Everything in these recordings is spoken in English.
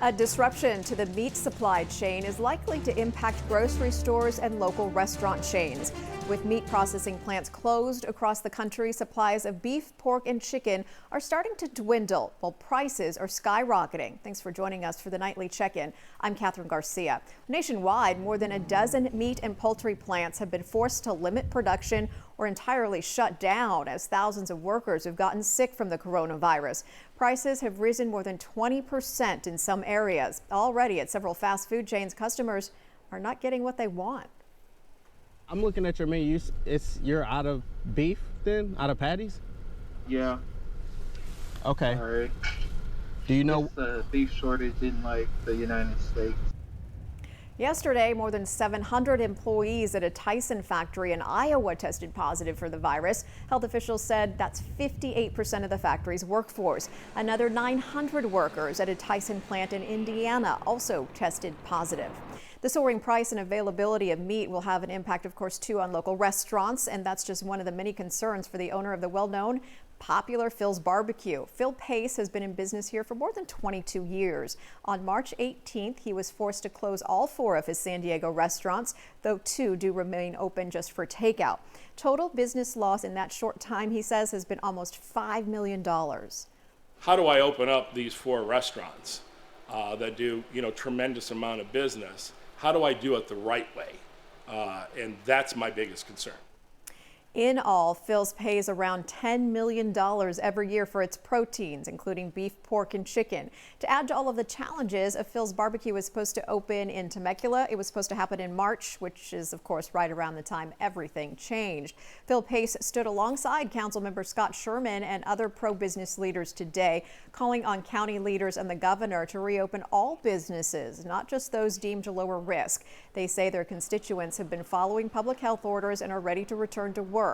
A disruption to the meat supply chain is likely to impact grocery stores and local restaurant chains. With meat processing plants closed across the country, supplies of beef, pork, and chicken are starting to dwindle while prices are skyrocketing. Thanks for joining us for the Nightly Check-In. I'm Catherine Garcia. Nationwide, more than a dozen meat and poultry plants have been forced to limit production or entirely shut down as thousands of workers have gotten sick from the coronavirus. Prices have risen more than 20% in some areas. Already at several fast food chains, customers are not getting what they want. I'm looking at your menu. You're out of beef then? Out of patties? Yeah. Okay. All right. Do you know? It's the beef shortage in the United States. Yesterday, more than 700 employees at a TYSON factory in Iowa tested positive for the virus. Health officials said that's 58% of the factory's workforce. Another 900 workers at a TYSON plant in Indiana also tested positive. The soaring price and availability of meat will have an impact, of course, too, on local restaurants, and that's just one of the many concerns for the owner of the well-known popular Phil's Barbecue. Phil Pace has been in business here for more than 22 years. On March 18th, he was forced to close all 4 of his San Diego restaurants, though 2 do remain open just for takeout. Total business loss in that short time, he says, has been almost $5 million. How do I open up these 4 restaurants that do, tremendous amount of business? How do I do it the right way? And that's my biggest concern. In all, Phil's pays around $10 million every year for its proteins, including beef, pork, and chicken. To add to all of the challenges, a Phil's Barbecue was supposed to open in Temecula. It was supposed to happen in March, which is, of course, right around the time everything changed. Phil Pace stood alongside Councilmember Scott Sherman and other pro-business leaders today, calling on county leaders and the governor to reopen all businesses, not just those deemed lower risk. They say their constituents have been following public health orders and are ready to return to work.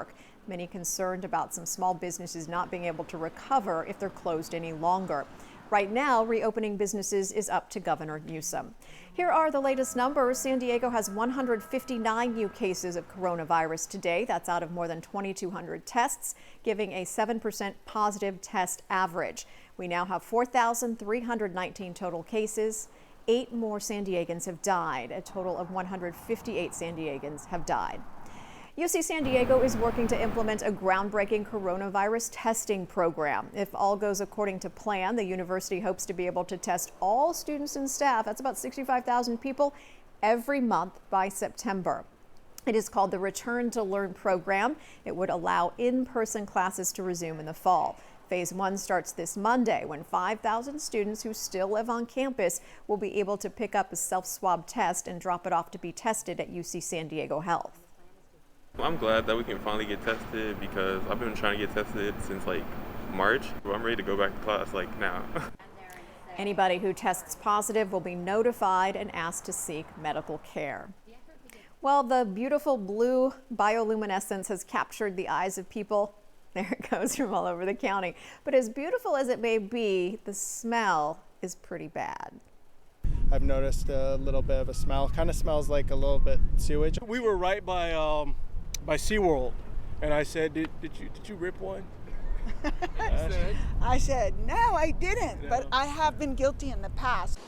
Many concerned about some small businesses not being able to recover if they're closed any longer. Right now, reopening businesses is up to Governor Newsom. Here are the latest numbers. San Diego has 159 new cases of coronavirus today. That's out of more than 2,200 tests, giving a 7% positive test average. We now have 4,319 total cases. 8 more San Diegans have died. A total of 158 San Diegans have died. UC San Diego is working to implement a groundbreaking coronavirus testing program. If all goes according to plan, the university hopes to be able to test all students and staff, that's about 65,000 people, every month by September. It is called the Return to Learn program. It would allow in-person classes to resume in the fall. Phase 1 starts this Monday when 5,000 students who still live on campus will be able to pick up a self-swab test and drop it off to be tested at UC San Diego Health. I'm glad that we can finally get tested because I've been trying to get tested since March. I'm ready to go back to class now. Anybody who tests positive will be notified and asked to seek medical care. Well, the beautiful blue bioluminescence has captured the eyes of people. There it goes from all over the county. But as beautiful as it may be, the smell is pretty bad. I've noticed a little bit of a smell. Kind of smells like a little bit sewage. We were right by SeaWorld, and I said, "Did you rip one?" I said, no, I didn't, No. but I have been guilty in the past.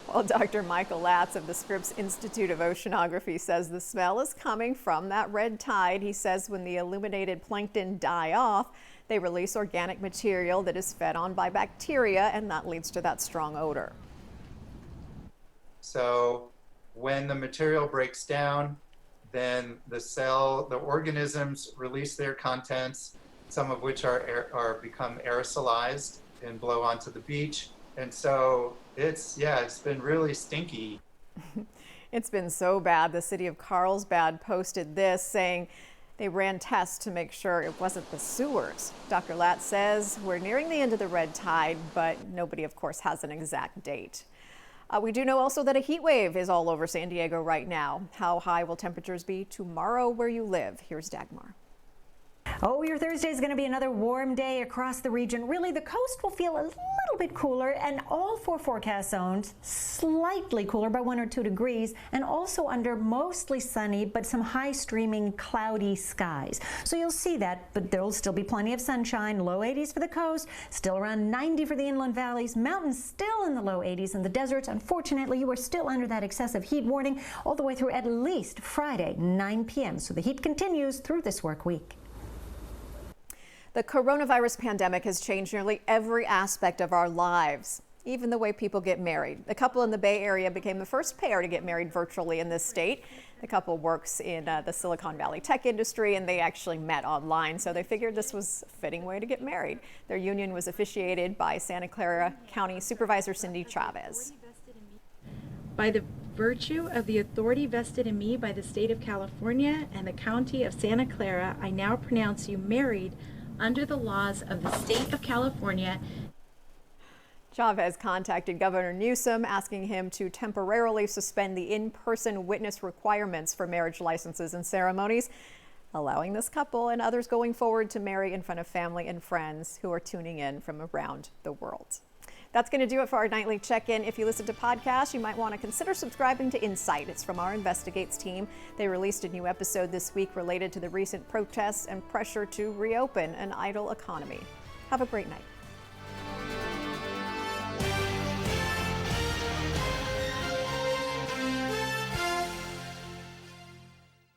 Well, Dr. Michael LATZ of the SCRIPPS Institute of Oceanography says the smell is coming from that red tide. He says when the illuminated plankton die off, they release organic material that is fed on by bacteria, and that leads to that strong odor. So when the material breaks down, then the organisms release their contents, some of which become aerosolized and blow onto the beach. And so it's been really stinky. It's been so bad. The city of Carlsbad posted this saying they ran tests to make sure it wasn't the sewers. Dr. Latz says we're nearing the end of the red tide, but nobody, of course, has an exact date. We do know also that a heat wave is all over San Diego right now. How high will temperatures be tomorrow where you live? Here's Dagmar. Oh, your Thursday is going to be another warm day across the region. Really, the coast will feel a little bit cooler, and all 4 forecast zones slightly cooler by 1 or 2 degrees, and also under mostly sunny but some high streaming cloudy skies. So you'll see that, but there will still be plenty of sunshine. Low 80s for the coast, still around 90 for the inland valleys, mountains still in the low 80s, and the deserts, unfortunately, you are still under that excessive heat warning all the way through at least Friday, 9 p.m. So the heat continues through this work week. The coronavirus pandemic has changed nearly every aspect of our lives, even the way people get married. A couple in the Bay Area became the first pair to get married virtually in this state. The couple works in the Silicon Valley tech industry, and they actually met online, so they figured this was a fitting way to get married. Their union was officiated by Santa Clara County Supervisor Cindy Chavez. By the virtue of the authority vested in me by the state of California and the county of Santa Clara, I now pronounce you married under the laws of the state of California. Chavez contacted Governor Newsom asking him to temporarily suspend the in-person witness requirements for marriage licenses and ceremonies, allowing this couple and others going forward to marry in front of family and friends who are tuning in from around the world. That's going to do it for our nightly check-in. If you listen to podcasts, you might want to consider subscribing to Insight. It's from our Investigates team. They released a new episode this week related to the recent protests and pressure to reopen an idle economy. Have a great night.